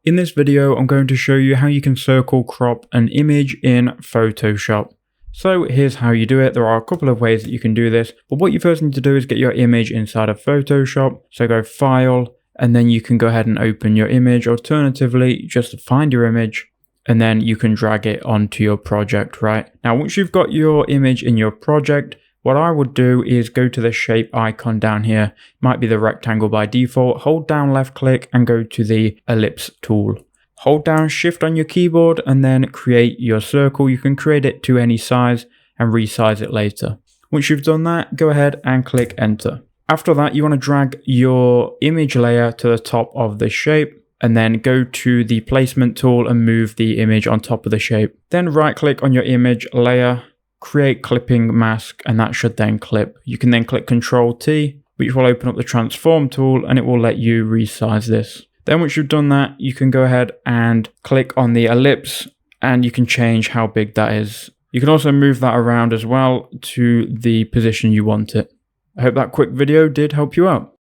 In this video, I'm going to show you how you can circle crop an image in Photoshop. So here's how you do it. There are a couple of ways that you can do this, but what you first need to do is get your image inside of Photoshop. So go File, and then you can go ahead and open your image. Alternatively, just find your image, and then you can drag it onto your project, right? Now, once you've got your image in your project, what I would do is go to the shape icon down here. Might be the rectangle by default. Hold down left click and go to the ellipse tool. Hold down shift on your keyboard and then create your circle. You can create it to any size and resize it later. Once you've done that, go ahead and click enter. After that, you want to drag your image layer to the top of the shape and then go to the placement tool and move the image on top of the shape. Then right click on your image layer, create clipping mask, and that should then clip. You can then click Ctrl T, which will open up the transform tool and it will let you resize this. Then once you've done that, you can go ahead and click on the ellipse and you can change how big that is. You can also move that around as well to the position you want it. I hope that quick video did help you out.